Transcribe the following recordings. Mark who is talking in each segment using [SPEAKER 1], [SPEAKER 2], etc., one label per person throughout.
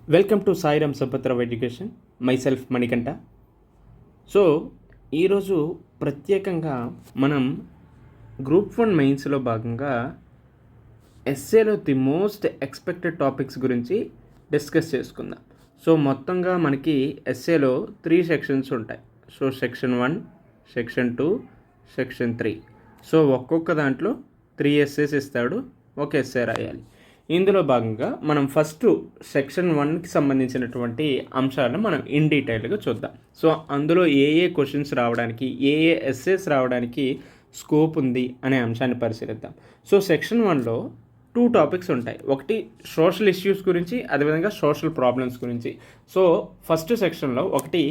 [SPEAKER 1] Welcome to Sairam Sampathrao education. Myself Manikanta. So ఈరోజు ప్రత్యేకంగా మనం గ్రూప్ 1 మెయిన్స్లో భాగంగా ఎస్ఏలో ది మోస్ట్ ఎక్స్పెక్టెడ్ టాపిక్స్ గురించి డిస్కస్ చేసుకుందాం. సో మొత్తంగా మనకి ఎస్ఏలో 3 సెక్షన్స్ ఉంటాయి. So section 1, section 2, section 3. So ఒక్కొక్క దాంట్లో 3 ఎస్ఏస్ ఇస్తాడు, ఒక ఎస్ఏ రాయాలి. ఇందులో భాగంగా మనం ఫస్ట్ సెక్షన్ 1కి సంబంధించినటువంటి అంశాలను మనం ఇన్ డీటెయిల్గా చూద్దాం. సో అందులో ఏ క్వశ్చన్స్ రావడానికి, ఏ ఎస్సేస్ రావడానికి స్కోప్ ఉంది అనే అంశాన్ని పరిశీలిద్దాం. సో సెక్షన్ 1లో 2 టాపిక్స్ ఉంటాయి. ఒకటి సోషల్ ఇష్యూస్ గురించి, అదేవిధంగా సోషల్ ప్రాబ్లమ్స్ గురించి. సో ఫస్ట్ సెక్షన్లో ఒకటి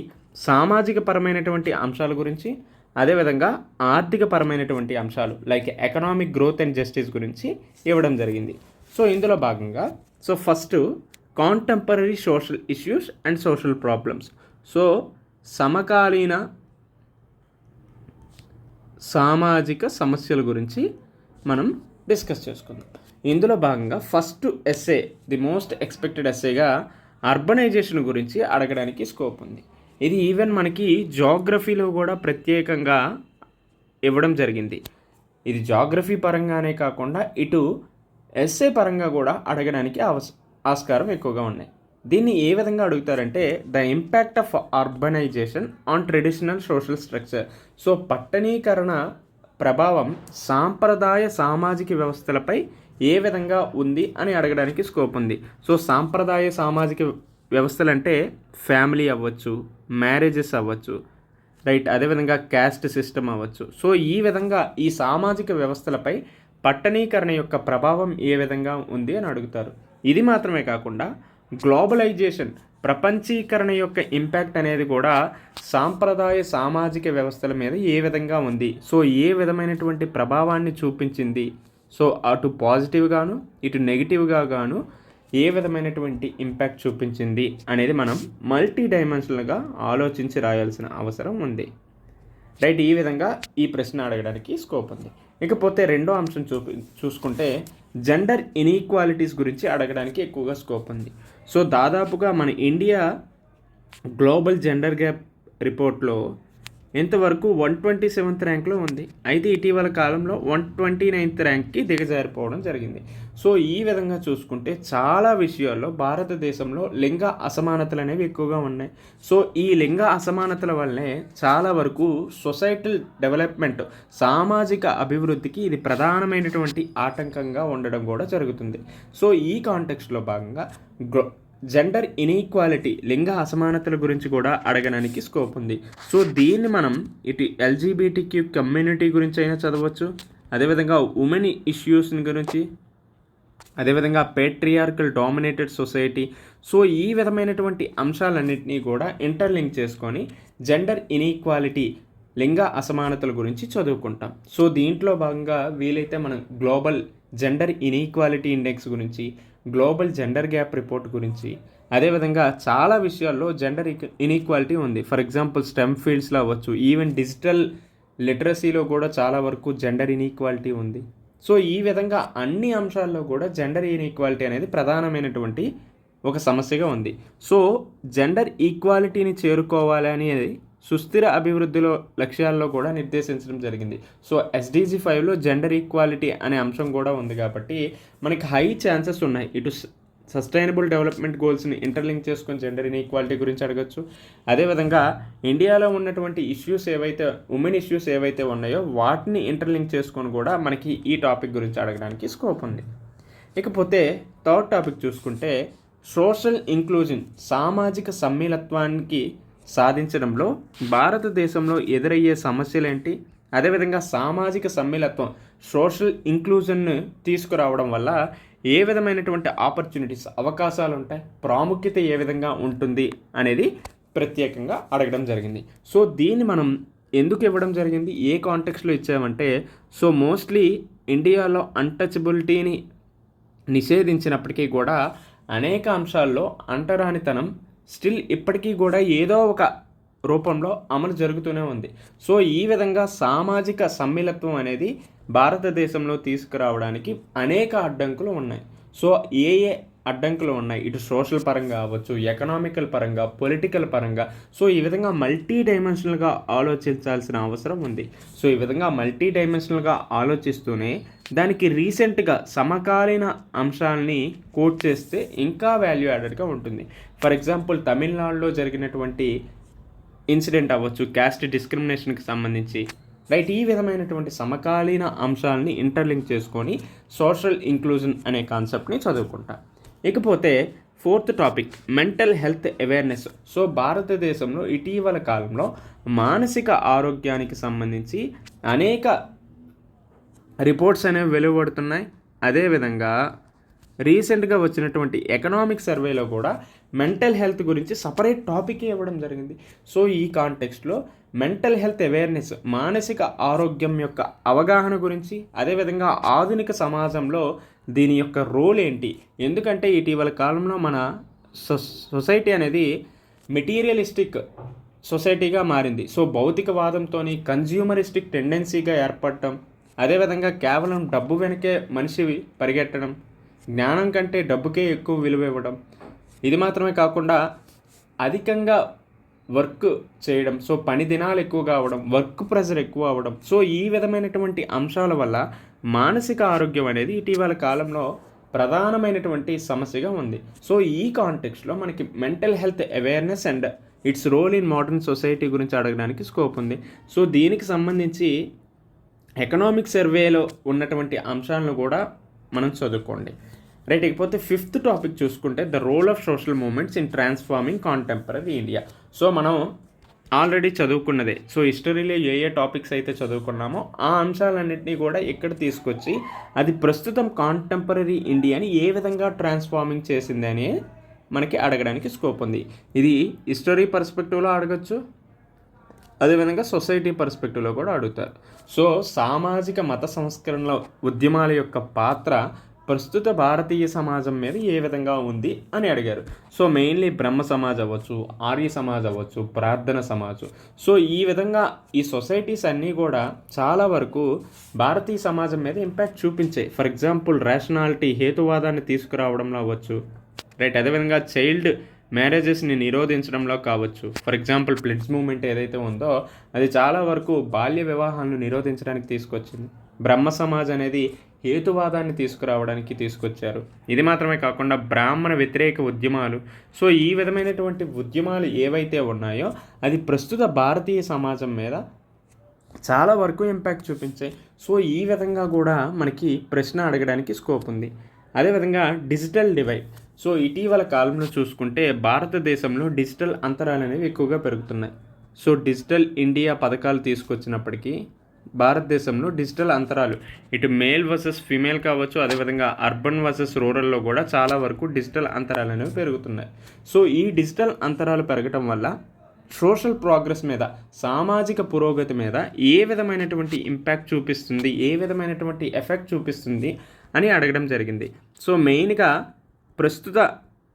[SPEAKER 1] సామాజిక పరమైనటువంటి అంశాల గురించి, అదేవిధంగా ఆర్థిక పరమైనటువంటి అంశాలు like economic growth and justice గురించి ఇవ్వడం జరిగింది. సో ఇందులో భాగంగా first contemporary social issues and social problems. So సమకాలీన సామాజిక సమస్యల గురించి మనం డిస్కస్ చేసుకుందాం. ఇందులో భాగంగా first SA, the most expected ఎస్ఏగా అర్బనైజేషన్ గురించి అడగడానికి స్కోప్ ఉంది. ఇది ఈవెన్ మనకి జాగ్రఫీలో కూడా ప్రత్యేకంగా ఇవ్వడం జరిగింది. ఇది జాగ్రఫీ పరంగానే కాకుండా ఇటు ఎస్ఏ పరంగా కూడా అడగడానికి ఆస్కారం ఎక్కువగా ఉన్నాయి. దీన్ని ఏ విధంగా అడుగుతారంటే the impact of urbanisation on traditional social structure. So పట్టణీకరణ ప్రభావం సాంప్రదాయ సామాజిక వ్యవస్థలపై ఏ విధంగా ఉంది అని అడగడానికి స్కోప్ ఉంది. సో సాంప్రదాయ సామాజిక వ్యవస్థలు అంటే ఫ్యామిలీ అవ్వచ్చు, మ్యారేజెస్ అవ్వచ్చు, రైట్, అదేవిధంగా క్యాస్ట్ సిస్టమ్ అవ్వచ్చు. సో ఈ విధంగా ఈ సామాజిక వ్యవస్థలపై పట్టణీకరణ యొక్క ప్రభావం ఏ విధంగా ఉంది అని అడుగుతారు. ఇది మాత్రమే కాకుండా గ్లోబలైజేషన్, ప్రపంచీకరణ యొక్క ఇంపాక్ట్ అనేది కూడా సాంప్రదాయ సామాజిక వ్యవస్థల మీద ఏ విధంగా ఉంది, సో ఏ విధమైనటువంటి ప్రభావాన్ని చూపించింది, సో అటు పాజిటివ్గాను ఇటు నెగిటివ్గా గాను ఏ విధమైనటువంటి ఇంపాక్ట్ చూపించింది అనేది మనం మల్టీ డైమెన్షనల్గా ఆలోచించి రాయాల్సిన అవసరం ఉంది. రైట్, ఈ విధంగా ఈ ప్రశ్న అడగడానికి స్కోప్ ఉంది. ఇకపోతే రెండో అంశం చూసుకుంటే జెండర్ ఇన్ఈక్వాలిటీస్ గురించి అడగడానికి ఎక్కువగా స్కోప్ ఉంది. సో దాదాపుగా మన ఇండియా గ్లోబల్ జెండర్ గ్యాప్ రిపోర్ట్లో ఇంతవరకు 127th ర్యాంక్లో ఉంది. అయితే ఇటీవల కాలంలో 129th ర్యాంక్కి దిగజారిపోవడం జరిగింది. సో ఈ విధంగా చూసుకుంటే చాలా విషయాల్లో భారతదేశంలో లింగ అసమానతలు అనేవి ఎక్కువగా ఉన్నాయి. సో ఈ లింగ అసమానతల వల్లే చాలా వరకు సొసైటల్ డెవలప్మెంట్, సామాజిక అభివృద్ధికి ఇది ప్రధానమైనటువంటి ఆటంకంగా ఉండడం కూడా జరుగుతుంది. సో ఈ కాంటెక్స్ట్లో భాగంగా జెండర్ ఇన్ఈక్వాలిటీ, లింగ అసమానతల గురించి కూడా అడగడానికి స్కోప్ ఉంది. సో దీన్ని మనం ఇటు ఎల్జీబీటీక్యూ కమ్యూనిటీ గురించి అయినా చదవచ్చు, అదేవిధంగా ఉమెన్ ఇష్యూస్ గురించి, అదేవిధంగా పేట్రియార్కల్ డామినేటెడ్ సొసైటీ. సో ఈ విధమైనటువంటి అంశాలన్నింటినీ కూడా ఇంటర్లింక్ చేసుకొని జెండర్ ఇన్ఈక్వాలిటీ, లింగ అసమానతల గురించి చదువుకుంటాం. సో దీంట్లో భాగంగా వీలైతే మనం గ్లోబల్ జెండర్ ఇన్ఈక్వాలిటీ ఇండెక్స్ గురించి, గ్లోబల్ జెండర్ గ్యాప్ రిపోర్ట్ గురించి, అదేవిధంగా చాలా విషయాల్లో జెండర్ ఇన్ఈక్వాలిటీ ఉంది. ఫర్ ఎగ్జాంపుల్ స్టెమ్ ఫీల్డ్స్లో అవ్వచ్చు, ఈవెన్ డిజిటల్ లిటరసీలో కూడా చాలా వరకు జెండర్ ఇన్ఈక్వాలిటీ ఉంది. సో ఈ విధంగా అన్ని అంశాల్లో కూడా జెండర్ ఇన్ఈక్వాలిటీ అనేది ప్రధానమైనటువంటి ఒక సమస్యగా ఉంది. సో జెండర్ ఈక్వాలిటీని చేరుకోవాలి అనేది సుస్థిర అభివృద్ధిలో లక్ష్యాల్లో కూడా నిర్దేశించడం జరిగింది. సో SDG 5లో జెండర్ ఈక్వాలిటీ అనే అంశం కూడా ఉంది కాబట్టి మనకి హై ఛాన్సెస్ ఉన్నాయి. ఇటు సస్టైనబుల్ డెవలప్మెంట్ గోల్స్ని ఇంటర్లింక్ చేసుకొని జెండర్ ఇన్ఈక్వాలిటీ గురించి అడగచ్చు. అదేవిధంగా ఇండియాలో ఉన్నటువంటి ఇష్యూస్ ఏవైతే, ఉమెన్ ఇష్యూస్ ఏవైతే ఉన్నాయో వాటిని ఇంటర్లింక్ చేసుకొని కూడా మనకి ఈ టాపిక్ గురించి అడగడానికి స్కోప్ ఉంది. ఇకపోతే థర్డ్ టాపిక్ చూసుకుంటే సోషల్ ఇంక్లూజన్, సామాజిక సమ్మిళత్వానికి సాధించడంలో భారతదేశంలో ఎదురయ్యే సమస్యలేంటి, అదేవిధంగా సామాజిక సమ్మిళత్వం, సోషల్ ఇంక్లూజన్ను తీసుకురావడం వల్ల ఏ విధమైనటువంటి ఆపర్చునిటీస్, అవకాశాలు ఉంటాయి, ప్రాముఖ్యత ఏ విధంగా ఉంటుంది అనేది ప్రత్యేకంగా అడగడం జరిగింది. సో దీన్ని మనం ఎందుకు ఇవ్వడం జరిగింది, ఏ కాంటెక్స్లో ఇచ్చామంటే, సో మోస్ట్లీ ఇండియాలో అన్టచబిలిటీని నిషేధించినప్పటికీ కూడా అనేక అంశాల్లో అంటరానితనం స్టిల్ ఇప్పటికీ కూడా ఏదో ఒక రూపంలో అమలు జరుగుతూనే ఉంది. సో ఈ విధంగా సామాజిక సమ్మిళత్వం అనేది భారతదేశంలో తీసుకురావడానికి అనేక అడ్డంకులు ఉన్నాయి. సో ఏ అడ్డంకులు ఉన్నాయి, ఇటు సోషల్ పరంగా అవ్వచ్చు, ఎకనామికల్ పరంగా, పొలిటికల్ పరంగా. సో ఈ విధంగా మల్టీ డైమెన్షనల్గా ఆలోచించాల్సిన అవసరం ఉంది. సో ఈ విధంగా మల్టీ డైమెన్షనల్గా ఆలోచిస్తూనే దానికి రీసెంట్గా సమకాలీన అంశాలని కోట్ చేస్తే ఇంకా వాల్యూ యాడెడ్గా ఉంటుంది. ఫర్ ఎగ్జాంపుల్ తమిళనాడులో జరిగినటువంటి ఇన్సిడెంట్ అవ్వచ్చు, క్యాస్ట్ డిస్క్రిమినేషన్కి సంబంధించి, రైట్. ఈ విధమైనటువంటి సమకాలీన అంశాలని ఇంటర్లింక్ చేసుకొని సోషల్ ఇంక్లూజన్ అనే కాన్సెప్ట్ని చదువుకుంటా. ఇకపోతే 4th topic mental health awareness. So భారతదేశంలో ఇటీవల కాలంలో మానసిక ఆరోగ్యానికి సంబంధించి అనేక రిపోర్ట్స్ అనేవి వెలువడుతున్నాయి. అదేవిధంగా రీసెంట్గా వచ్చినటువంటి ఎకనామిక్ సర్వేలో కూడా మెంటల్ హెల్త్ గురించి సపరేట్ టాపిక్ ఇవ్వడం జరిగింది. సో ఈ కాంటెక్స్ట్లో మెంటల్ హెల్త్ అవేర్నెస్, మానసిక ఆరోగ్యం యొక్క అవగాహన గురించి, అదేవిధంగా ఆధునిక సమాజంలో దీని యొక్క రోల్ ఏంటి, ఎందుకంటే ఇటీవల కాలంలో మన సొసైటీ అనేది మెటీరియలిస్టిక్ సొసైటీగా మారింది. సో భౌతికవాదంతో కన్జ్యూమరిస్టిక్ టెండెన్సీగా ఏర్పడటం, అదేవిధంగా కేవలం డబ్బు వెనకే మనిషి పరిగెట్టడం, జ్ఞానం కంటే డబ్బుకే ఎక్కువ విలువ ఇవ్వడం, ఇది మాత్రమే కాకుండా అధికంగా వర్క్ చేయడం, సో పని దినాలు ఎక్కువగా అవ్వడం, వర్క్ ప్రెషర్ ఎక్కువ అవ్వడం. సో ఈ విధమైనటువంటి అంశాల వల్ల మానసిక ఆరోగ్యం అనేది ఇటీవల కాలంలో ప్రధానమైనటువంటి సమస్యగా ఉంది. సో ఈ కాంటెక్స్ట్లో మనకి mental health awareness and its role in modern society గురించి అడగడానికి స్కోప్ ఉంది. సో దీనికి సంబంధించి ఎకనామిక్ సర్వేలో ఉన్నటువంటి అంశాలను కూడా మనం చదువుకోండి, రైట్. ఇకపోతే 5th టాపిక్ చూసుకుంటే the role of social movements in transforming contemporary India. So మనం ఆల్రెడీ చదువుకున్నదే. సో హిస్టరీలో ఏ టాపిక్స్ అయితే చదువుకున్నామో ఆ అంశాలన్నింటినీ కూడా ఇక్కడ తీసుకొచ్చి అది ప్రస్తుతం కాంటెంపరీ ఇండియాని ఏ విధంగా ట్రాన్స్ఫార్మింగ్ చేసింది అని మనకి అడగడానికి స్కోప్ ఉంది. ఇది హిస్టరీ పర్స్పెక్టివ్లో అడగచ్చు, అదేవిధంగా సొసైటీ పర్స్పెక్టివ్లో కూడా అడుగుతారు. సో సామాజిక మత సంస్కరణల ఉద్యమాల యొక్క పాత్ర ప్రస్తుత భారతీయ సమాజం మీద ఏ విధంగా ఉంది అని అడిగారు. సో మెయిన్లీ బ్రహ్మ సమాజ్ అవ్వచ్చు, ఆర్య సమాజ్ అవ్వచ్చు, ప్రార్థన సమాజం. సో ఈ విధంగా ఈ సొసైటీస్ అన్నీ కూడా చాలా వరకు భారతీయ సమాజం మీద ఇంపాక్ట్ చూపించాయి. ఫర్ ఎగ్జాంపుల్ రేషనాలిటీ, హేతువాదాన్ని తీసుకురావడంలో అవ్వచ్చు, రైట్. అదేవిధంగా చైల్డ్ మ్యారేజెస్ని నిరోధించడంలో కావచ్చు. ఫర్ ఎగ్జాంపుల్ ప్లెడ్జ్ మూవ్మెంట్ ఏదైతే ఉందో అది చాలా వరకు బాల్య వివాహాలను నిరోధించడానికి తీసుకొచ్చింది. బ్రహ్మ సమాజ్ అనేది హేతువాదాన్ని తీసుకురావడానికి తీసుకొచ్చారు. ఇది మాత్రమే కాకుండా బ్రాహ్మణ వ్యతిరేక ఉద్యమాలు. సో ఈ విధమైనటువంటి ఉద్యమాలు ఏవైతే ఉన్నాయో అది ప్రస్తుత భారతీయ సమాజం మీద చాలా వరకు ఇంపాక్ట్ చూపించాయి. సో ఈ విధంగా కూడా మనకి ప్రశ్న అడగడానికి స్కోప్ ఉంది. అదేవిధంగా డిజిటల్ డివైడ్. సో ఇటీవల కాలంలో చూసుకుంటే భారతదేశంలో డిజిటల్ అంతరాలు అనేవి ఎక్కువగా పెరుగుతున్నాయి. సో డిజిటల్ ఇండియా పథకాలు తీసుకొచ్చినప్పటికీ భారతదేశంలో డిజిటల్ అంతరాలు ఇటు మేల్ వర్సెస్ ఫీమేల్ కావచ్చు, అదేవిధంగా అర్బన్ వర్సెస్ రూరల్లో కూడా చాలా వరకు డిజిటల్ అంతరాలు అనేవి పెరుగుతున్నాయి. సో ఈ డిజిటల్ అంతరాలు పెరగటం వల్ల సోషల్ ప్రోగ్రెస్ మీద, సామాజిక పురోగతి మీద ఏ విధమైనటువంటి ఇంపాక్ట్ చూపిస్తుంది, ఏ విధమైనటువంటి ఎఫెక్ట్ చూపిస్తుంది అని అడగడం జరిగింది. సో మెయిన్గా ప్రస్తుత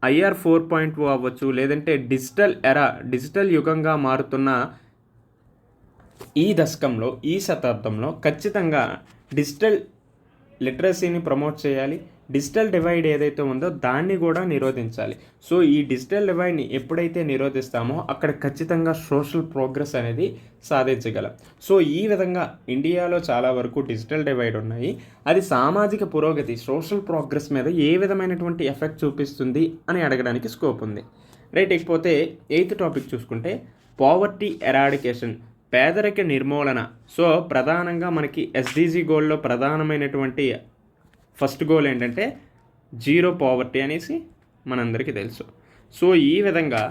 [SPEAKER 1] IR 4.0 అవ్వచ్చు, లేదంటే డిజిటల్ యుగంగా మారుతున్న ఈ దశకంలో, ఈ శతాబ్దంలో ఖచ్చితంగా డిజిటల్ లిటరసీని ప్రమోట్ చేయాలి. డిజిటల్ డివైడ్ ఏదైతే ఉందో దాన్ని కూడా నిరోధించాలి. సో ఈ డిజిటల్ డివైడ్ని ఎప్పుడైతే నిరోధిస్తామో అక్కడ ఖచ్చితంగా సోషల్ ప్రోగ్రెస్ అనేది సాధించగలం. సో ఈ విధంగా ఇండియాలో చాలా వరకు డిజిటల్ డివైడ్ ఉన్నాయి. అది సామాజిక పురోగతి, సోషల్ ప్రోగ్రెస్ మీద ఏ విధమైనటువంటి ఎఫెక్ట్ చూపిస్తుంది అని అడగడానికి స్కోప్ ఉంది, రైట్. ఇకపోతే 8th టాపిక్ చూసుకుంటే పావర్టీ ఎరాడికేషన్, పేదరిక నిర్మూలన. సో ప్రధానంగా మనకి SDG గోల్లో ప్రధానమైనటువంటి ఫస్ట్ గోల్ ఏంటంటే జీరో పావర్టీ అనేసి మనందరికీ తెలుసు. సో ఈ విధంగా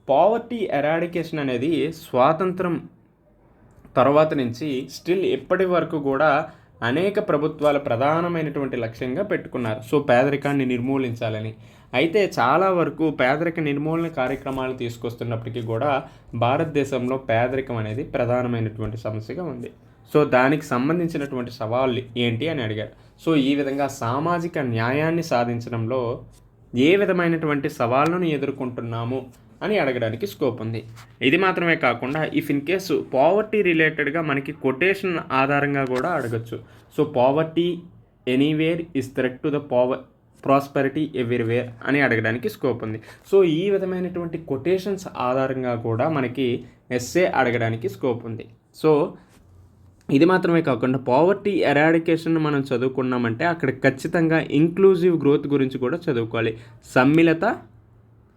[SPEAKER 1] పావర్టీ ఎరాడికేషన్ అనేది స్వాతంత్రం తర్వాత నుంచి స్టిల్ ఇప్పటి వరకు కూడా అనేక ప్రభుత్వాలు ప్రధానమైనటువంటి లక్ష్యంగా పెట్టుకున్నారు. సో పేదరికాన్ని నిర్మూలించాలని. అయితే చాలా వరకు పేదరిక నిర్మూలన కార్యక్రమాలు తీసుకొస్తున్నప్పటికీ కూడా భారతదేశంలో పేదరికం అనేది ప్రధానమైనటువంటి సమస్యగా ఉంది. సో దానికి సంబంధించినటువంటి సవాళ్ళు ఏంటి అని అడిగారు. సో ఈ విధంగా సామాజిక న్యాయాన్ని సాధించడంలో ఏ విధమైనటువంటి సవాళ్ళను ఎదుర్కొంటున్నాము అని అడగడానికి స్కోప్ ఉంది. ఇది మాత్రమే కాకుండా ఇఫ్ ఇన్ కేసు పావర్టీ రిలేటెడ్గా మనకి కొటేషన్ ఆధారంగా కూడా అడగచ్చు. So poverty anywhere is threat to the prosperity everywhere అని అడగడానికి స్కోప్ ఉంది. సో ఈ విధమైనటువంటి కొటేషన్స్ ఆధారంగా కూడా మనకి ఎస్సే అడగడానికి స్కోప్ ఉంది. సో ఇది మాత్రమే కాకుండా పావర్టీ ఎరాడికేషన్ మనం చదువుకున్నామంటే అక్కడ ఖచ్చితంగా ఇంక్లూజివ్ గ్రోత్ గురించి కూడా చదువుకోవాలి. సమ్మిళిత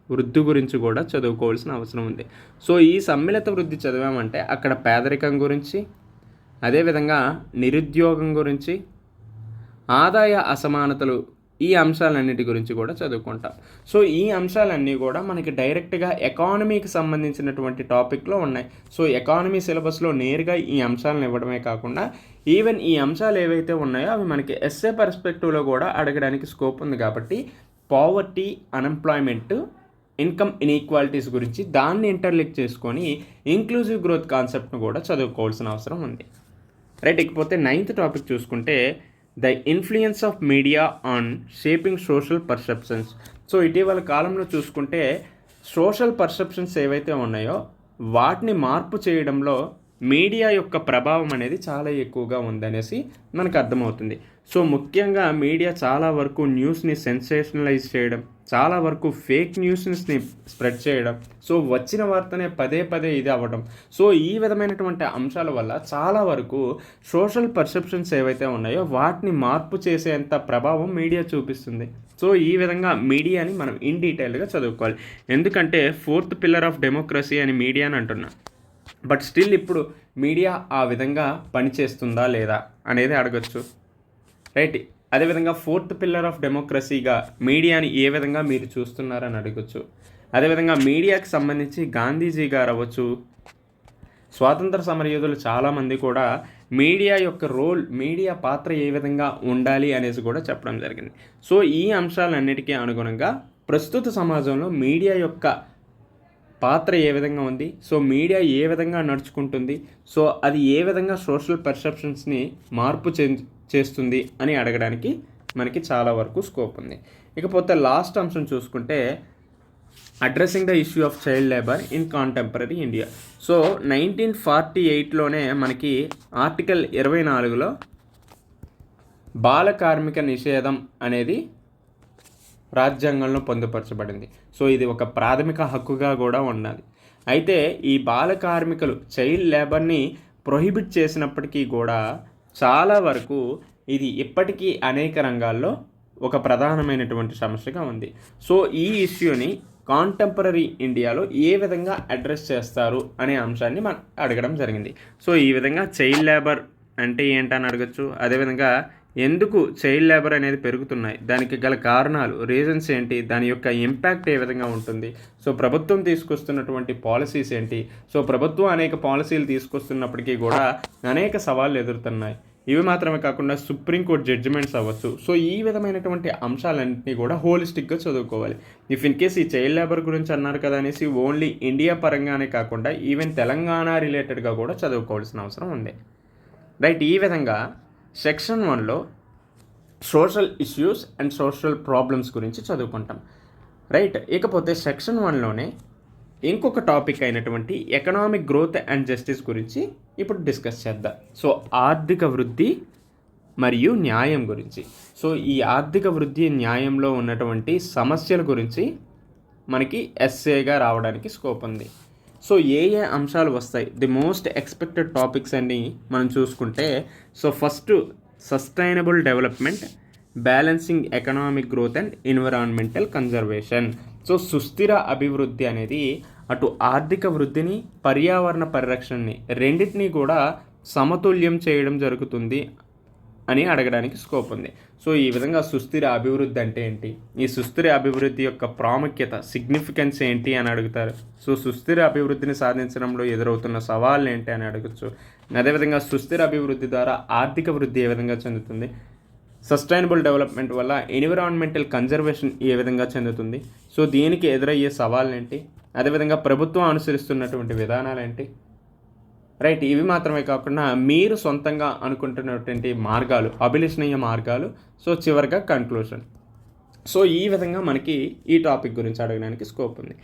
[SPEAKER 1] వృద్ధి గురించి కూడా చదువుకోవాల్సిన అవసరం ఉంది. సో ఈ సమ్మిళిత వృద్ధి చదివామంటే అక్కడ పేదరికం గురించి, అదేవిధంగా నిరుద్యోగం గురించి, ఆదాయ అసమానతలు, ఈ అంశాలన్నిటి గురించి కూడా చదువుకుంటాం. సో ఈ అంశాలన్నీ కూడా మనకి డైరెక్ట్గా ఎకానమీకి సంబంధించినటువంటి టాపిక్లో ఉన్నాయి. సో ఎకానమీ సిలబస్లో నేరుగా ఈ అంశాలను ఇవ్వడమే కాకుండా ఈవెన్ ఈ అంశాలు ఏవైతే ఉన్నాయో అవి మనకి ఎస్ఏ పర్స్పెక్టివ్లో కూడా అడగడానికి స్కోప్ ఉంది. కాబట్టి పావర్టీ, అన్ఎంప్లాయ్మెంట్, ఇన్కమ్ ఇన్ఈక్వాలిటీస్ గురించి దాన్ని ఇంటర్లింక్ చేసుకొని ఇంక్లూజివ్ గ్రోత్ కాన్సెప్ట్ను కూడా చదువుకోవాల్సిన అవసరం ఉంది. రైట్. ఇకపోతే 9th టాపిక్ చూసుకుంటే the influence of media on shaping social perceptions. So ఇటీవల కాలంలో చూసుకుంటే సోషల్ పర్సెప్షన్స్ ఏవైతే ఉన్నాయో వాటిని మార్పు చేయడంలో మీడియా యొక్క ప్రభావం అనేది చాలా ఎక్కువగా ఉందనేసి మనకు అర్థమవుతుంది. సో ముఖ్యంగా మీడియా చాలా వరకు న్యూస్ని సెన్సేషనలైజ్ చేయడం, చాలా వరకు ఫేక్ న్యూస్ని స్ప్రెడ్ చేయడం, సో వచ్చిన వార్తనే పదే పదే ఇది అవ్వడం, సో ఈ విధమైనటువంటి అంశాల వల్ల చాలా వరకు సోషల్ పర్సెప్షన్స్ ఏవైతే ఉన్నాయో వాటిని మార్పు చేసేంత ప్రభావం మీడియా చూపిస్తుంది. సో ఈ విధంగా మీడియాని మనం ఇన్ డీటెయిల్గా చదువుకోవాలి. ఎందుకంటే 4th పిల్లర్ ఆఫ్ డెమోక్రసీ అని మీడియాని అంటున్నా, బట్ స్టిల్ ఇప్పుడు మీడియా ఆ విధంగా పనిచేస్తుందా లేదా అనేది అడగచ్చు. రైట్. అదేవిధంగా 4th పిల్లర్ ఆఫ్ డెమోక్రసీగా మీడియాని ఏ విధంగా మీరు చూస్తున్నారని అడగచ్చు. అదేవిధంగా మీడియాకి సంబంధించి గాంధీజీ గారు అవ్వచ్చు, స్వాతంత్ర సమరయోధులు చాలామంది కూడా మీడియా యొక్క రోల్, మీడియా పాత్ర ఏ విధంగా ఉండాలి అనేసి కూడా చెప్పడం జరిగింది. సో ఈ అంశాలన్నిటికీ అనుగుణంగా ప్రస్తుత సమాజంలో మీడియా యొక్క పాత్ర ఏ విధంగా ఉంది, సో మీడియా ఏ విధంగా నడుచుకుంటుంది, సో అది ఏ విధంగా సోషల్ పర్సెప్షన్స్ని మార్పు చేస్తుంది అని అడగడానికి మనకి చాలా వరకు స్కోప్ ఉంది. ఇకపోతే లాస్ట్ అంశం చూసుకుంటే addressing the issue of child labour in contemporary India. So 1948లోనే మనకి ఆర్టికల్ 24లో బాల కార్మిక నిషేధం అనేది రాజ్యాంగంలో పొందుపరచబడింది. సో ఇది ఒక ప్రాథమిక హక్కుగా కూడా ఉన్నది. అయితే ఈ బాల కార్మికులు చైల్డ్ లేబర్ని ప్రొహిబిట్ చేసినప్పటికీ కూడా చాలా వరకు ఇది ఇప్పటికీ అనేక రంగాల్లో ఒక ప్రధానమైనటువంటి సమస్యగా ఉంది. సో ఈ ఇష్యూని కాంటెంపరీ ఇండియాలో ఏ విధంగా అడ్రస్ చేస్తారు అనే అంశాన్ని మనం అడగడం జరిగింది. సో ఈ విధంగా చైల్డ్ లేబర్ అంటే ఏంటని అడగచ్చు. అదేవిధంగా ఎందుకు చైల్డ్ లేబర్ అనేది పెరుగుతున్నాయి, దానికి గల కారణాలు, రీజన్స్ ఏంటి, దాని యొక్క ఇంపాక్ట్ ఏ విధంగా ఉంటుంది, సో ప్రభుత్వం తీసుకొస్తున్నటువంటి పాలసీస్ ఏంటి, సో ప్రభుత్వం అనేక పాలసీలు తీసుకొస్తున్నప్పటికీ కూడా అనేక సవాళ్ళు ఎదురుతున్నాయి. ఇవి మాత్రమే కాకుండా సుప్రీంకోర్టు జడ్జిమెంట్స్ అవ్వచ్చు. సో ఈ విధమైనటువంటి అంశాలన్నింటినీ కూడా హోలిస్టిక్గా చదువుకోవాలి. ఇఫ్ ఇన్ కేస్ ఈ చైల్డ్ లేబర్ గురించి అన్నారు కదా అనేసి ఓన్లీ ఇండియా పరంగానే కాకుండా ఈవెన్ తెలంగాణ రిలేటెడ్గా కూడా చదువుకోవాల్సిన అవసరం ఉంది. రైట్. ఈ విధంగా సెక్షన్ 1లో social issues and social problems గురించి చదువుకుంటాం. రైట్. ఇకపోతే సెక్షన్ 1లోనే ఇంకొక టాపిక్ అయినటువంటి ఎకనామిక్ గ్రోత్ అండ్ జస్టిస్ గురించి ఇప్పుడు డిస్కస్ చేద్దాం. సో ఆర్థిక వృద్ధి మరియు న్యాయం గురించి. సో ఈ ఆర్థిక వృద్ధి న్యాయంలో ఉన్నటువంటి సమస్యల గురించి మనకి ఎస్ఏగా రావడానికి స్కోప్ ఉంది. సో ఏ అంశాలు వస్తాయి, ది మోస్ట్ ఎక్స్పెక్టెడ్ టాపిక్స్ అన్ని మనం చూసుకుంటే, so first sustainable development, balancing economic growth and environmental conservation. So సుస్థిర అభివృద్ధి అనేది అటు ఆర్థిక వృద్ధిని, పర్యావరణ పరిరక్షణని రెండింటినీ కూడా సమతుల్యం చేయడం జరుగుతుంది అని అడగడానికి స్కోప్ ఉంది. సో ఈ విధంగా సుస్థిర అభివృద్ధి అంటే ఏంటి, ఈ సుస్థిర అభివృద్ధి యొక్క ప్రాముఖ్యత, సిగ్నిఫికెన్స్ ఏంటి అని అడుగుతారు. సో సుస్థిర అభివృద్ధిని సాధించడంలో ఎదురవుతున్న సవాళ్ళు ఏంటి అని అడగచ్చు. అదేవిధంగా సుస్థిర అభివృద్ధి ద్వారా ఆర్థిక వృద్ధి ఏ విధంగా చెందుతుంది, సస్టైనబుల్ డెవలప్మెంట్ వల్ల ఎన్విరాన్మెంటల్ కన్జర్వేషన్ ఏ విధంగా చెందుతుంది, సో దీనికి ఎదురయ్యే సవాళ్ళు ఏంటి, అదేవిధంగా ప్రభుత్వం అనుసరిస్తున్నటువంటి విధానాలు ఏంటి. రైట్. ఇవి మాత్రమే కాకుండా మీరు సొంతంగా అనుకుంటున్నటువంటి మార్గాలు, అభిలషణీయ మార్గాలు, సో చివరిగా కన్క్లూషన్. సో ఈ విధంగా మనకి ఈ టాపిక్ గురించి అడగడానికి స్కోప్ ఉంది.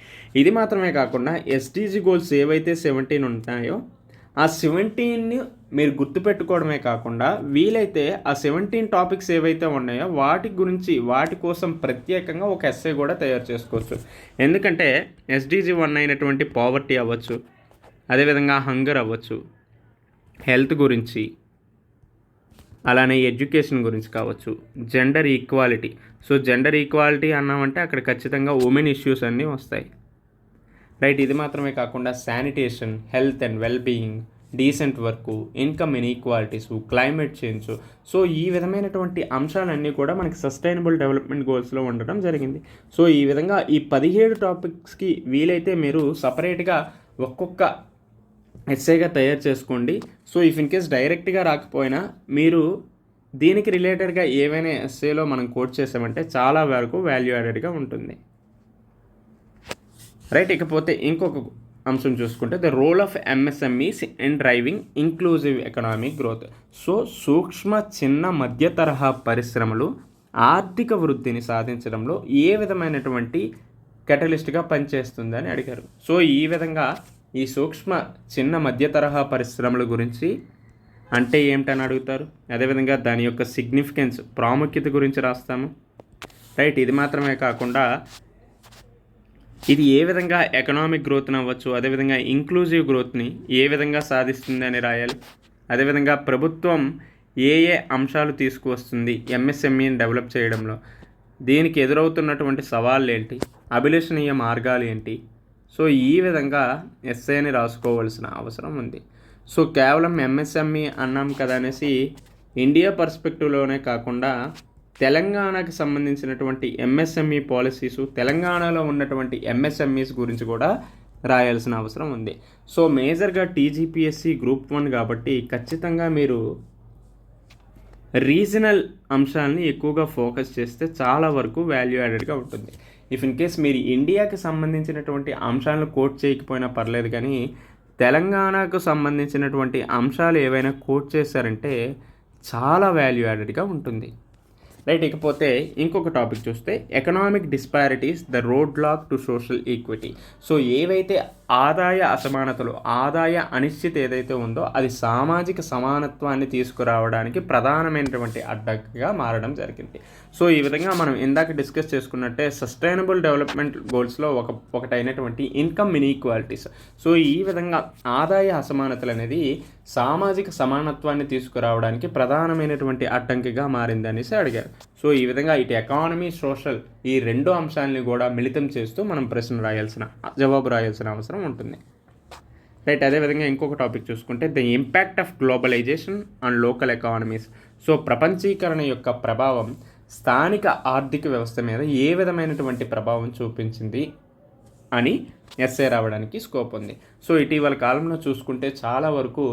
[SPEAKER 1] ఇది మాత్రమే కాకుండా ఎస్డీజీ గోల్స్ ఏవైతే 17 ఉంటాయో ఆ 17 మీరు గుర్తుపెట్టుకోవడమే కాకుండా వీలైతే ఆ 17 టాపిక్స్ ఏవైతే ఉన్నాయో వాటి కోసం ప్రత్యేకంగా ఒక ఎస్సే కూడా తయారు చేసుకోవచ్చు. ఎందుకంటే SDG 1 అయినటువంటి పావర్టీ అవ్వచ్చు, అదేవిధంగా హంగర్ అవ్వచ్చు, హెల్త్ గురించి, అలానే ఎడ్యుకేషన్ గురించి కావచ్చు, gender equality. So gender equality అన్నామంటే అక్కడ ఖచ్చితంగా ఉమెన్ ఇష్యూస్ అన్నీ వస్తాయి, రైట్. ఇది మాత్రమే కాకుండా sanitation, health and wellbeing, decent work, income inequalities, climate change. So ఈ విధమైనటువంటి అంశాలన్నీ కూడా మనకి సస్టైనబుల్ డెవలప్మెంట్ గోల్స్లో ఉండడం జరిగింది. సో ఈ విధంగా ఈ 17 టాపిక్స్కి వీలైతే మీరు సపరేట్గా ఒక్కొక్క ఎస్సేగా తయారు చేసుకోండి. సో ఇఫ్ ఇన్ కేస్ డైరెక్ట్గా రాకపోయినా మీరు దీనికి రిలేటెడ్గా ఏవైనా ఎస్సేలో మనం కోట్ చేసామంటే చాలా వరకు వాల్యూ యాడెడ్గా ఉంటుంది, రైట్. ఇకపోతే ఇంకొక అంశం చూసుకుంటే the role of MSMEs in driving inclusive economic growth. So సూక్ష్మ చిన్న మధ్య తరహా పరిశ్రమలు ఆర్థిక వృద్ధిని సాధించడంలో ఏ విధమైనటువంటి కెటలిస్ట్గా పనిచేస్తుందని అడిగారు. సో ఈ విధంగా ఈ సూక్ష్మ చిన్న మధ్య తరహా పరిశ్రమల గురించి అంటే ఏమిటని అడుగుతారు. అదేవిధంగా దాని యొక్క సిగ్నిఫికెన్స్, ప్రాముఖ్యత గురించి రాస్తాము, రైట్. ఇది మాత్రమే కాకుండా ఇది ఏ విధంగా ఎకనామిక్ గ్రోత్ని అవ్వచ్చు, అదేవిధంగా ఇంక్లూజివ్ గ్రోత్ని ఏ విధంగా సాధిస్తుంది అని రాయాలి. అదేవిధంగా ప్రభుత్వం ఏ అంశాలు తీసుకువస్తుంది MSMEని డెవలప్ చేయడంలో, దీనికి ఎదురవుతున్నటువంటి సవాళ్ళు ఏంటి, అభిలషణీయ మార్గాలు ఏంటి. సో ఈ విధంగా ఎస్సేని రాసుకోవాల్సిన అవసరం ఉంది. సో కేవలం MSME అన్నాం కదా అనేసి ఇండియా పర్స్పెక్టివ్లోనే కాకుండా తెలంగాణకి సంబంధించినటువంటి MSME పాలసీసు, తెలంగాణలో ఉన్నటువంటి MSMEs గురించి కూడా రాయాల్సిన అవసరం ఉంది. సో మేజర్గా TGPSC గ్రూప్ 1 కాబట్టి ఖచ్చితంగా మీరు రీజనల్ అంశాలని ఎక్కువగా ఫోకస్ చేస్తే చాలా వరకు వాల్యూ యాడెడ్గా ఉంటుంది. ఇఫ్ ఇన్ కేస్ మీరు ఇండియాకి సంబంధించినటువంటి అంశాలను కోట్ చేయకపోయినా పర్లేదు, కానీ తెలంగాణకు సంబంధించినటువంటి అంశాలు ఏవైనా కోట్ చేశారంటే చాలా వాల్యూ యాడెడ్గా ఉంటుంది, రైట్. ఇకపోతే ఇంకొక టాపిక్ చూస్తే economic disparities the roadblock to social equity. So ఏవైతే ఆదాయ అసమానతలు, ఆదాయ అనిశ్చితి ఏదైతే ఉందో అది సామాజిక సమానత్వాన్ని తీసుకురావడానికి ప్రధానమైనటువంటి అడ్డంకిగా మారడం జరిగింది. సో ఈ విధంగా మనం ఇందాక డిస్కస్ చేసుకున్నట్టే సస్టైనబుల్ డెవలప్మెంట్ గోల్స్లో ఒకటైనటువంటి ఇన్కమ్ ఇన్ఈక్వాలిటీస్. సో ఈ విధంగా ఆదాయ అసమానతలు అనేది సామాజిక సమానత్వాన్ని తీసుకురావడానికి ప్రధానమైనటువంటి అడ్డంకిగా మారింది అనేసి అడిగారు. సో ఈ విధంగా ఇటు ఎకానమీ, సోషల్ ఈ రెండు అంశాలని కూడా మిళితం చేస్తూ మనం జవాబు రాయాల్సిన అవసరం ఉంటుంది, రైట్. అదేవిధంగా ఇంకొక టాపిక్ చూసుకుంటే the impact of globalisation on local economies. So ప్రపంచీకరణ యొక్క ప్రభావం స్థానిక ఆర్థిక వ్యవస్థ మీద ఏ విధమైనటువంటి ప్రభావం చూపించింది అని ఎస్సే రావడానికి స్కోప్ ఉంది. సో ఇటీవల కాలంలో చూసుకుంటే చాలా వరకు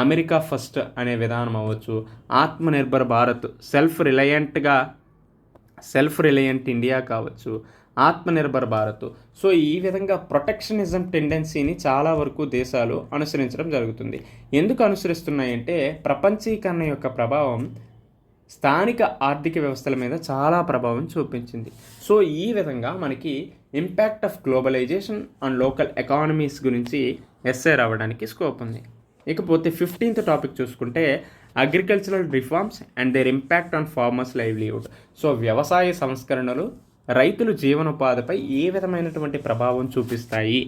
[SPEAKER 1] అమెరికా ఫస్ట్ అనే విధానం అవ్వచ్చు, Atmanirbhar Bharat, self reliant India కావచ్చు, ఆత్మనిర్భర్ భారత్. సో ఈ విధంగా ప్రొటెక్షనిజం టెండెన్సీని చాలా వరకు దేశాలు అనుసరించడం జరుగుతుంది. ఎందుకు అనుసరిస్తున్నాయంటే ప్రపంచీకరణ యొక్క ప్రభావం స్థానిక ఆర్థిక వ్యవస్థల మీద చాలా ప్రభావం చూపించింది. సో ఈ విధంగా మనకి impact of globalisation and local economies గురించి ఎస్సే రావడానికి స్కోప్ ఉంది. ఇకపోతే 15th టాపిక్ చూసుకుంటే agricultural reforms and their impact on farmers livelihood. So వ్యవసాయ సంస్కరణలు రైతుల జీవనోపాధిపై ఏ విధమైనటువంటి ప్రభావం చూపిస్తాయి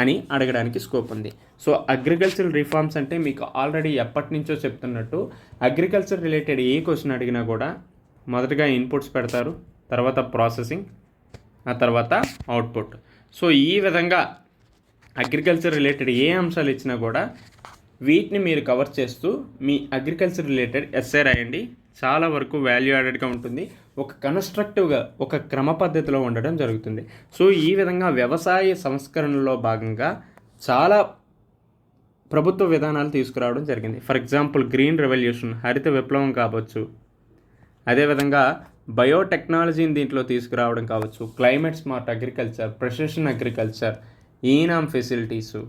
[SPEAKER 1] అని అడగడానికి స్కోప్ ఉంది. సో అగ్రికల్చరల్ రిఫార్మ్స్ అంటే మీకు ఆల్రెడీ ఎప్పటి నుంచో చెప్తున్నట్టు అగ్రికల్చర్ రిలేటెడ్ ఏ క్వశ్చన్ అడిగినా కూడా మొదటగా ఇన్పుట్స్ పెడతారు, తర్వాత ప్రాసెసింగ్, ఆ తర్వాత అవుట్పుట్. సో ఈ విధంగా అగ్రికల్చర్ రిలేటెడ్ ఏ అంశాలు ఇచ్చినా కూడా వీటిని మీరు కవర్ చేస్తూ మీ అగ్రికల్చర్ రిలేటెడ్ ఎస్సే రాయండి. చాలా వరకు వాల్యూ యాడెడ్గా ఉంటుంది, ఒక కన్స్ట్రక్టివ్గా ఒక క్రమ పద్ధతిలో ఉండడం జరుగుతుంది. సో ఈ విధంగా వ్యవసాయ సంస్కరణలో భాగంగా చాలా ప్రభుత్వ విధానాలు తీసుకురావడం జరిగింది. ఫర్ ఎగ్జాంపుల్ గ్రీన్ రెవల్యూషన్, హరిత విప్లవం కావచ్చు, అదేవిధంగా బయోటెక్నాలజీని దీంట్లో తీసుకురావడం కావచ్చు, climate smart agriculture, precision agriculture, eNAM facilities,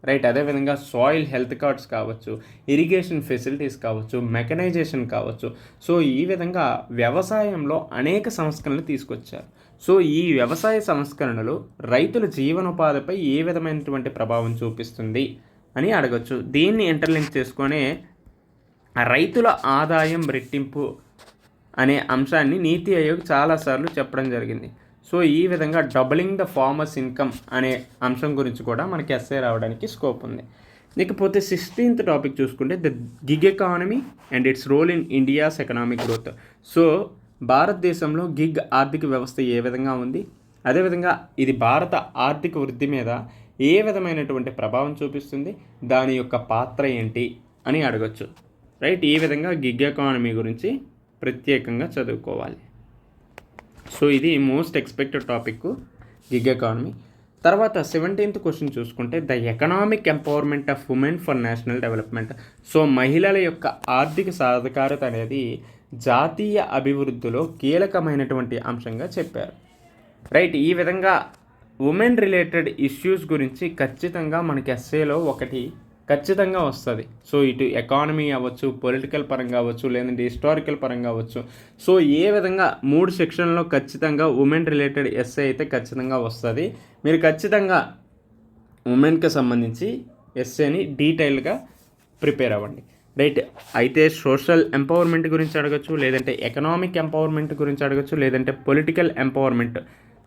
[SPEAKER 1] right. అదేవిధంగా సాయిల్ హెల్త్ కార్డ్స్ కావచ్చు, ఇరిగేషన్ ఫెసిలిటీస్ కావచ్చు, మెకనైజేషన్ కావచ్చు. సో ఈ విధంగా వ్యవసాయంలో అనేక సంస్కరణలు తీసుకొచ్చారు. సో ఈ వ్యవసాయ సంస్కరణలు రైతుల జీవనోపాధిపై ఏ విధమైనటువంటి ప్రభావం చూపిస్తుంది అని అడగచ్చు. దీన్ని ఇంటర్లింక్ చేసుకొని రైతుల ఆదాయం రెట్టింపు అనే అంశాన్ని నీతి ఆయోగ్ చాలాసార్లు చెప్పడం జరిగింది. సో ఈ విధంగా డబులింగ్ ద ఫార్మర్స్ ఇన్కమ్ అనే అంశం గురించి కూడా మనకి ఎస్ఏ రావడానికి స్కోప్ ఉంది. ఇకపోతే 16th టాపిక్ చూసుకుంటే the gig economy and its role in India's economic growth. So భారతదేశంలో గిగ్ ఆర్థిక వ్యవస్థ ఏ విధంగా ఉంది, అదేవిధంగా ఇది భారత ఆర్థిక వృద్ధి మీద ఏ విధమైనటువంటి ప్రభావం చూపిస్తుంది, దాని యొక్క పాత్ర ఏంటి అని అడగచ్చు. రైట్, ఈ విధంగా గిగ్ ఎకానమీ గురించి ప్రత్యేకంగా చదువుకోవాలి. సో ఇది most expected topic gig economy. తర్వాత 17th క్వశ్చన్ చూసుకుంటే the economic empowerment of women for national development. So మహిళల యొక్క ఆర్థిక సాధికారత అనేది జాతీయ అభివృద్ధిలో కీలకమైనటువంటి అంశంగా చెప్పారు. రైట్, ఈ విధంగా ఉమెన్ రిలేటెడ్ ఇష్యూస్ గురించి ఖచ్చితంగా మనకి ఎస్ఏలో ఒకటి ఖచ్చితంగా వస్తుంది. సో ఇటు ఎకానమీ అవ్వచ్చు, పొలిటికల్ పరంగా అవ్వచ్చు, లేదంటే హిస్టారికల్ పరంగా అవ్వచ్చు. సో ఏ విధంగా 3 సెక్షన్లో ఖచ్చితంగా ఉమెన్ రిలేటెడ్ ఎస్ఏ అయితే ఖచ్చితంగా వస్తుంది. మీరు ఖచ్చితంగా ఉమెన్కి సంబంధించి ఎస్ఏని డీటెయిల్గా ప్రిపేర్ అవ్వండి. రైట్, అయితే సోషల్ ఎంపవర్మెంట్ గురించి అడగచ్చు, లేదంటే ఎకనామిక్ ఎంపవర్మెంట్ గురించి అడగచ్చు, లేదంటే పొలిటికల్ ఎంపవర్మెంట్,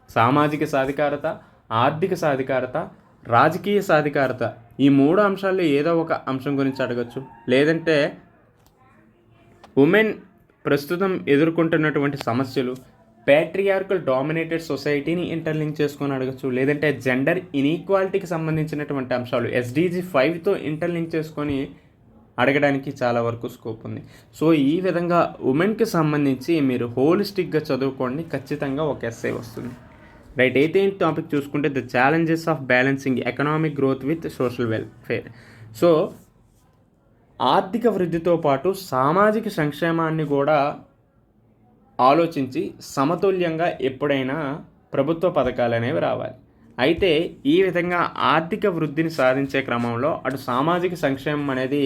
[SPEAKER 1] సామాజిక సాధికారత, ఆర్థిక సాధికారత, రాజకీయ సాధికారత, ఈ 3 అంశాల్లో ఏదో ఒక అంశం గురించి అడగచ్చు. లేదంటే ఉమెన్ ప్రస్తుతం ఎదుర్కొంటున్నటువంటి సమస్యలు, ప్యాట్రియార్కల్ డామినేటెడ్ సొసైటీని ఇంటర్లింక్ చేసుకొని అడగచ్చు. లేదంటే జెండర్ ఇన్ఈక్వాలిటీకి సంబంధించినటువంటి అంశాలు SDG 5తో ఇంటర్లింక్ చేసుకొని అడగడానికి చాలా వరకు స్కోప్ ఉంది. సో ఈ విధంగా ఉమెన్కి సంబంధించి మీరు హోలిస్టిక్గా చదువుకోండి, ఖచ్చితంగా ఒక ఎస్ఏ వస్తుంది. రైట్, 18th టాపిక్ చూసుకుంటే the challenges of balancing economic growth with social welfare. So ఆర్థిక వృద్ధితో పాటు సామాజిక సంక్షేమాన్ని కూడా ఆలోచించి సమతుల్యంగా ఎప్పుడైనా ప్రభుత్వ పథకాలు అనేవి రావాలి. అయితే ఈ విధంగా ఆర్థిక వృద్ధిని సాధించే క్రమంలో అటు సామాజిక సంక్షేమం అనేది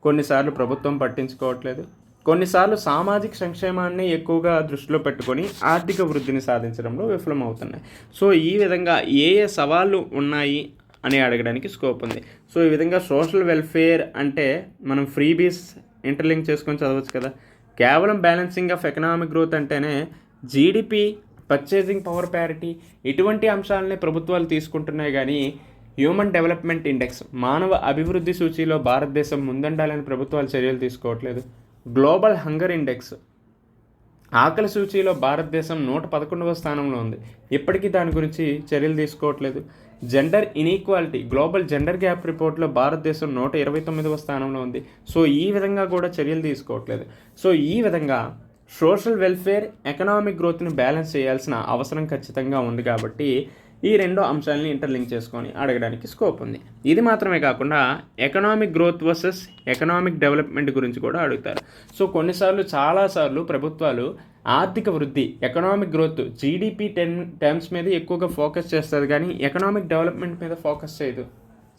[SPEAKER 1] కొన్నిసార్లు ప్రభుత్వం పట్టించుకోవట్లేదు, కొన్నిసార్లు సామాజిక సంక్షేమాన్ని ఎక్కువగా దృష్టిలో పెట్టుకొని ఆర్థిక వృద్ధిని సాధించడంలో విఫలమవుతున్నాయి. సో ఈ విధంగా ఏ ఏ సవాళ్ళు ఉన్నాయి అని అడగడానికి స్కోప్ ఉంది. సో ఈ విధంగా సోషల్ వెల్ఫేర్ అంటే మనం ఫ్రీబీస్ ఇంటర్లింక్ చేసుకొని చదవచ్చు కదా. కేవలం బ్యాలెన్సింగ్ ఆఫ్ ఎకనామిక్ గ్రోత్ అంటేనే జీడిపి, పర్చేసింగ్ పవర్ ప్యారిటీ ఇటువంటి అంశాలనే ప్రభుత్వాలు తీసుకుంటున్నాయి. కానీ హ్యూమన్ డెవలప్మెంట్ ఇండెక్స్, మానవ అభివృద్ధి సూచీలో భారతదేశం ముందండాలని ప్రభుత్వాలు చర్యలు తీసుకోవట్లేదు. గ్లోబల్ హంగర్ ఇండెక్స్, ఆకలి సూచీలో భారతదేశం 111వ స్థానంలో ఉంది, ఇప్పటికీ దాని గురించి చర్యలు తీసుకోవట్లేదు. Gender inequality, global gender gap రిపోర్ట్లో భారతదేశం 129వ స్థానంలో ఉంది. సో ఈ విధంగా కూడా చర్యలు తీసుకోవట్లేదు. సో ఈ విధంగా సోషల్ వెల్ఫేర్, ఎకనామిక్ గ్రోత్ని బ్యాలెన్స్ చేయాల్సిన అవసరం ఖచ్చితంగా ఉంది. కాబట్టి ఈ 2 అంశాలని ఇంటర్లింక్ చేసుకొని అడగడానికి స్కోప్ ఉంది. ఇది మాత్రమే కాకుండా economic growth versus economic development గురించి కూడా అడుగుతారు. సో కొన్నిసార్లు చాలాసార్లు ప్రభుత్వాలు ఆర్థిక వృద్ధి, ఎకనామిక్ గ్రోత్, జీడిపి టర్మ్స్ మీద ఎక్కువగా ఫోకస్ చేస్తుంది, కానీ ఎకనామిక్ డెవలప్మెంట్ మీద ఫోకస్ చేయదు.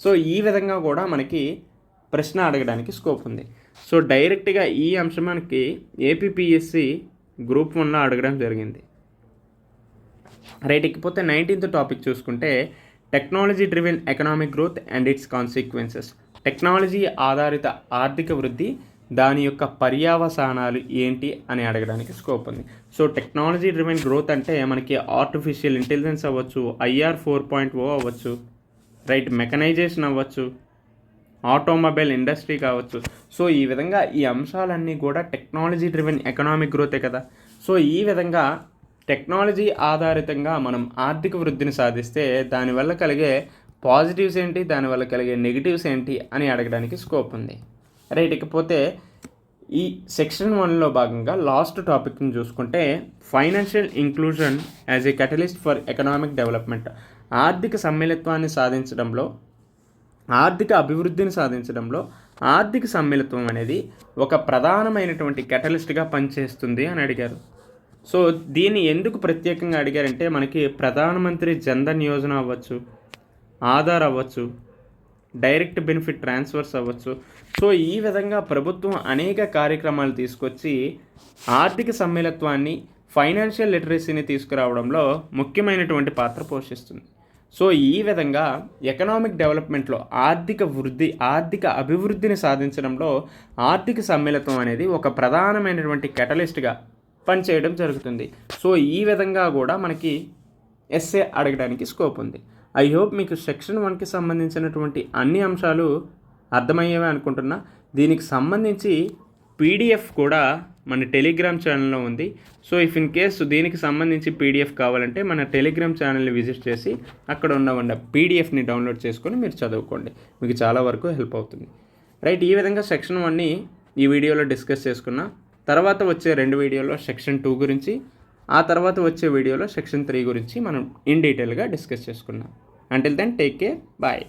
[SPEAKER 1] సో ఈ విధంగా కూడా మనకి ప్రశ్న అడగడానికి స్కోప్ ఉంది. సో డైరెక్ట్గా ఈ అంశం మనకి ఏపీపీఎస్సి గ్రూప్ 1లో అడగడం జరిగింది. రైట్, ఇకపోతే 19th టాపిక్ చూసుకుంటే technology driven economic growth and it's consequences. Technology ఆధారిత ఆర్థిక వృద్ధి, దాని యొక్క పర్యవసానాలు ఏంటి అని అడగడానికి స్కోప్ ఉంది. సో టెక్నాలజీ డ్రివెన్ గ్రోత్ అంటే మనకి ఆర్టిఫిషియల్ ఇంటెలిజెన్స్ అవ్వచ్చు, IR 4.0 అవ్వచ్చు, రైట్, మెకనైజేషన్ అవ్వచ్చు, ఆటోమొబైల్ ఇండస్ట్రీ కావచ్చు. సో ఈ విధంగా ఈ అంశాలన్నీ కూడా టెక్నాలజీ డ్రివెన్ ఎకనామిక్ గ్రోతే కదా. సో ఈ విధంగా టెక్నాలజీ ఆధారితంగా మనం ఆర్థిక వృద్ధిని సాధిస్తే దానివల్ల కలిగే పాజిటివ్స్ ఏంటి, దానివల్ల కలిగే నెగిటివ్స్ ఏంటి అని అడగడానికి స్కోప్ ఉంది. రైట్, ఇకపోతే ఈ సెక్షన్ 1లో భాగంగా లాస్ట్ టాపిక్ని చూసుకుంటే financial inclusion as a catalyst for economic development. ఆర్థిక సమ్మిళత్వాన్ని సాధించడంలో, ఆర్థిక అభివృద్ధిని సాధించడంలో ఆర్థిక సమ్మిళత్వం అనేది ఒక ప్రధానమైనటువంటి కెటలిస్ట్గా పనిచేస్తుంది అని అడిగారు. సో దీన్ని ఎందుకు ప్రత్యేకంగా అడిగారంటే మనకి ప్రధానమంత్రి జన్ధన్ యోజన అవ్వచ్చు, ఆధార్ అవ్వచ్చు, డైరెక్ట్ బెనిఫిట్ ట్రాన్స్ఫర్స్ అవ్వచ్చు. సో ఈ విధంగా ప్రభుత్వం అనేక కార్యక్రమాలు తీసుకొచ్చి ఆర్థిక సమ్మిళత్వాన్ని, ఫైనాన్షియల్ లిటరసీని తీసుకురావడంలో ముఖ్యమైనటువంటి పాత్ర పోషిస్తుంది. సో ఈ విధంగా ఎకనామిక్ డెవలప్మెంట్లో ఆర్థిక అభివృద్ధిని సాధించడంలో ఆర్థిక సమ్మిళితం అనేది ఒక ప్రధానమైనటువంటి కెటలిస్ట్గా పనిచేయడం జరుగుతుంది. సో ఈ విధంగా కూడా మనకి ఎస్ఏ అడగడానికి స్కోప్ ఉంది. ఐ హోప్ మీకు సెక్షన్ 1కి సంబంధించినటువంటి అన్ని అంశాలు అర్థమయ్యేవే అనుకుంటున్నా. దీనికి సంబంధించి పీడిఎఫ్ కూడా మన టెలిగ్రామ్ ఛానల్లో ఉంది. సో ఇఫ్ ఇన్ కేసు దీనికి సంబంధించి పీడిఎఫ్ కావాలంటే మన టెలిగ్రామ్ ఛానల్ని విజిట్ చేసి అక్కడ ఉన్న పీడిఎఫ్ని డౌన్లోడ్ చేసుకొని మీరు చదువుకోండి, మీకు చాలా వరకు హెల్ప్ అవుతుంది. రైట్, ఈ విధంగా సెక్షన్ 1ని ఈ వీడియోలో డిస్కస్ చేసుకున్నా. తర్వాత వచ్చే 2 వీడియోలో సెక్షన్ 2 గురించి, ఆ తర్వాత వచ్చే వీడియోలో సెక్షన్ 3 గురించి మనం ఇన్ డీటెయిల్గా డిస్కస్ చేసుకున్నాం. Until then take care, bye.